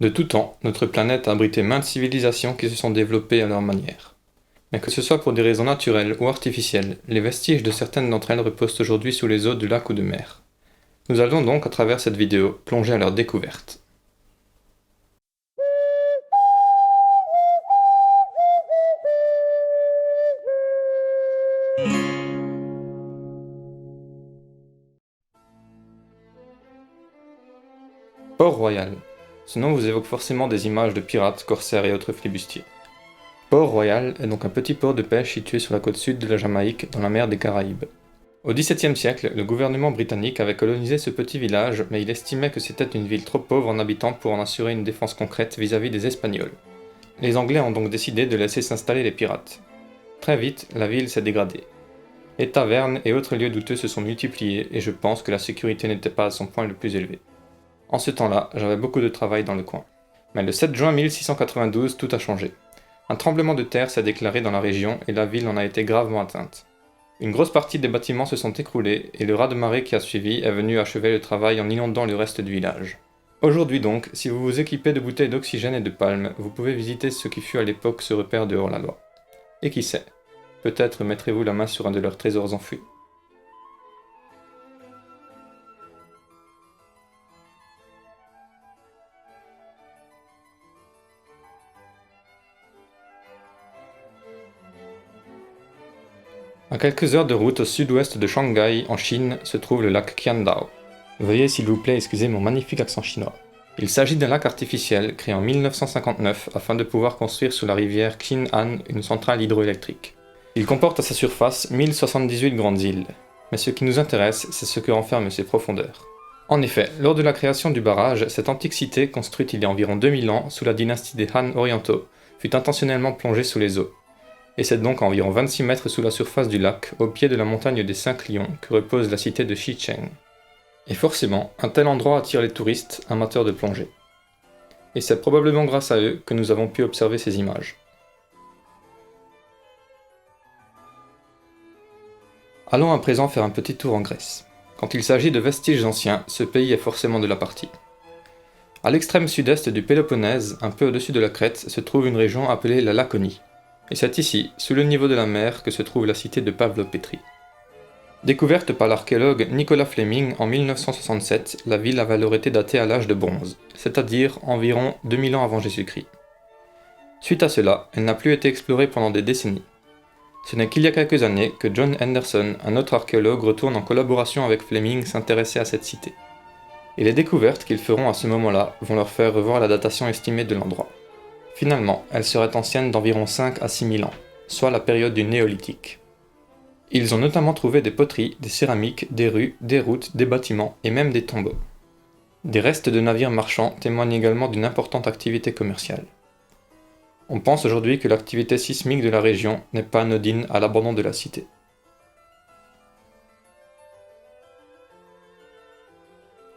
De tout temps, notre planète a abrité maintes civilisations qui se sont développées à leur manière. Mais que ce soit pour des raisons naturelles ou artificielles, les vestiges de certaines d'entre elles reposent aujourd'hui sous les eaux de lacs ou de mer. Nous allons donc, à travers cette vidéo, plonger à leur découverte. Port-Royal. Ce nom vous évoque forcément des images de pirates, corsaires et autres flibustiers. Port-Royal est donc un petit port de pêche situé sur la côte sud de la Jamaïque, dans la mer des Caraïbes. Au XVIIe siècle, le gouvernement britannique avait colonisé ce petit village, mais il estimait que c'était une ville trop pauvre en habitants pour en assurer une défense concrète vis-à-vis des Espagnols. Les Anglais ont donc décidé de laisser s'installer les pirates. Très vite, la ville s'est dégradée. Les tavernes et autres lieux douteux se sont multipliés et je pense que la sécurité n'était pas à son point le plus élevé. En ce temps-là, j'avais beaucoup de travail dans le coin. Mais le 7 juin 1692, tout a changé. Un tremblement de terre s'est déclaré dans la région et la ville en a été gravement atteinte. Une grosse partie des bâtiments se sont écroulés et le raz-de-marée qui a suivi est venu achever le travail en inondant le reste du village. Aujourd'hui donc, si vous vous équipez de bouteilles d'oxygène et de palmes, vous pouvez visiter ce qui fut à l'époque ce repère de hors-la-loi. Et qui sait, peut-être mettrez-vous la main sur un de leurs trésors enfouis. À quelques heures de route au sud-ouest de Shanghai, en Chine, se trouve le lac Qiandao. Veuillez s'il vous plaît excuser mon magnifique accent chinois. Il s'agit d'un lac artificiel créé en 1959 afin de pouvoir construire sous la rivière Qin'an une centrale hydroélectrique. Il comporte à sa surface 1078 grandes îles. Mais ce qui nous intéresse, c'est ce que renferment ses profondeurs. En effet, lors de la création du barrage, cette antique cité, construite il y a environ 2000 ans sous la dynastie des Han orientaux, fut intentionnellement plongée sous les eaux. Et c'est donc à environ 26 mètres sous la surface du lac, au pied de la montagne des 5 Lions, que repose la cité de Xicheng. Et forcément, un tel endroit attire les touristes, amateurs de plongée. Et c'est probablement grâce à eux que nous avons pu observer ces images. Allons à présent faire un petit tour en Grèce. Quand il s'agit de vestiges anciens, ce pays est forcément de la partie. À l'extrême sud-est du Péloponnèse, un peu au-dessus de la Crète, se trouve une région appelée la Laconie. Et c'est ici, sous le niveau de la mer, que se trouve la cité de Pavlopétrie. Découverte par l'archéologue Nicolas Fleming en 1967, la ville avait alors été datée à l'âge de bronze, c'est-à-dire environ 2000 ans avant Jésus-Christ. Suite à cela, elle n'a plus été explorée pendant des décennies. Ce n'est qu'il y a quelques années que John Henderson, un autre archéologue, retourne en collaboration avec Fleming s'intéresser à cette cité. Et les découvertes qu'ils feront à ce moment-là vont leur faire revoir la datation estimée de l'endroit. Finalement, elle serait ancienne d'environ 5 à 6 000 ans, soit la période du néolithique. Ils ont notamment trouvé des poteries, des céramiques, des rues, des routes, des bâtiments et même des tombeaux. Des restes de navires marchands témoignent également d'une importante activité commerciale. On pense aujourd'hui que l'activité sismique de la région n'est pas anodine à l'abandon de la cité.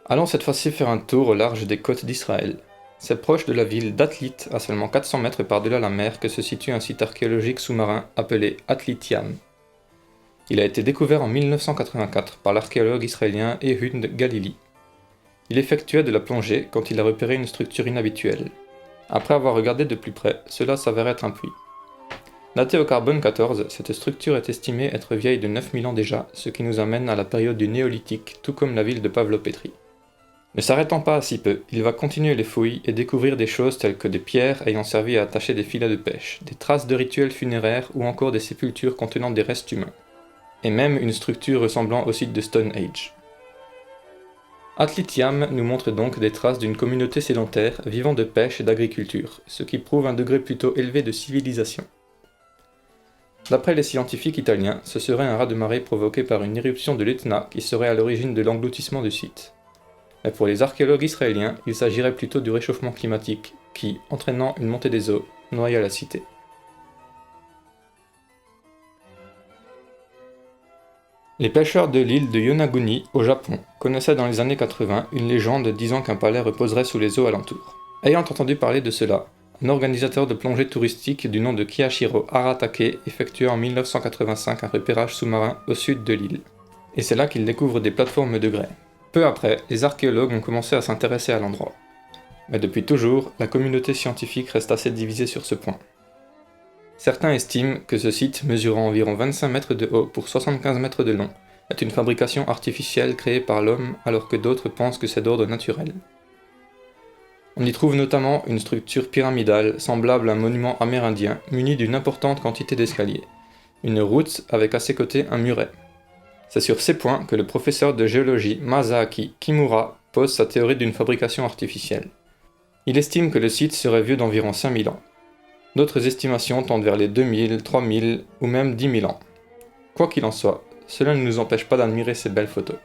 Allons cette fois-ci faire un tour au large des côtes d'Israël. C'est proche de la ville d'Atlit, à seulement 400 mètres par-delà la mer, que se situe un site archéologique sous-marin appelé Atlit-Yam. Il a été découvert en 1984 par l'archéologue israélien Ehud Galili. Il effectuait de la plongée quand il a repéré une structure inhabituelle. Après avoir regardé de plus près, cela s'avère être un puits. Datée au carbone 14, cette structure est estimée être vieille de 9000 ans déjà, ce qui nous amène à la période du néolithique, tout comme la ville de Pavlopétrie. Ne s'arrêtant pas à si peu, il va continuer les fouilles et découvrir des choses telles que des pierres ayant servi à attacher des filets de pêche, des traces de rituels funéraires ou encore des sépultures contenant des restes humains. Et même une structure ressemblant au site de Stone Age. Atlit-Yam nous montre donc des traces d'une communauté sédentaire vivant de pêche et d'agriculture, ce qui prouve un degré plutôt élevé de civilisation. D'après les scientifiques italiens, ce serait un raz-de-marée provoqué par une éruption de l'Etna qui serait à l'origine de l'engloutissement du site. Mais pour les archéologues israéliens, il s'agirait plutôt du réchauffement climatique, qui, entraînant une montée des eaux, noya la cité. Les pêcheurs de l'île de Yonaguni, au Japon, connaissaient dans les années 80 une légende disant qu'un palais reposerait sous les eaux alentours. Ayant entendu parler de cela, un organisateur de plongée touristique du nom de Kiyashiro Aratake effectua en 1985 un repérage sous-marin au sud de l'île. Et c'est là qu'il découvre des plateformes de grès. Peu après, les archéologues ont commencé à s'intéresser à l'endroit. Mais depuis toujours, la communauté scientifique reste assez divisée sur ce point. Certains estiment que ce site, mesurant environ 25 mètres de haut pour 75 mètres de long, est une fabrication artificielle créée par l'homme alors que d'autres pensent que c'est d'ordre naturel. On y trouve notamment une structure pyramidale semblable à un monument amérindien muni d'une importante quantité d'escaliers, une route avec à ses côtés un muret. C'est sur ces points que le professeur de géologie Masaaki Kimura pose sa théorie d'une fabrication artificielle. Il estime que le site serait vieux d'environ 5000 ans. D'autres estimations tendent vers les 2000, 3000 ou même 10 000 ans. Quoi qu'il en soit, cela ne nous empêche pas d'admirer ces belles photos.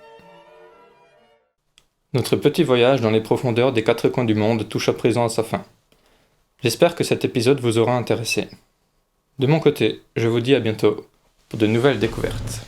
Notre petit voyage dans les profondeurs des 4 coins du monde touche à présent à sa fin. J'espère que cet épisode vous aura intéressé. De mon côté, je vous dis à bientôt pour de nouvelles découvertes.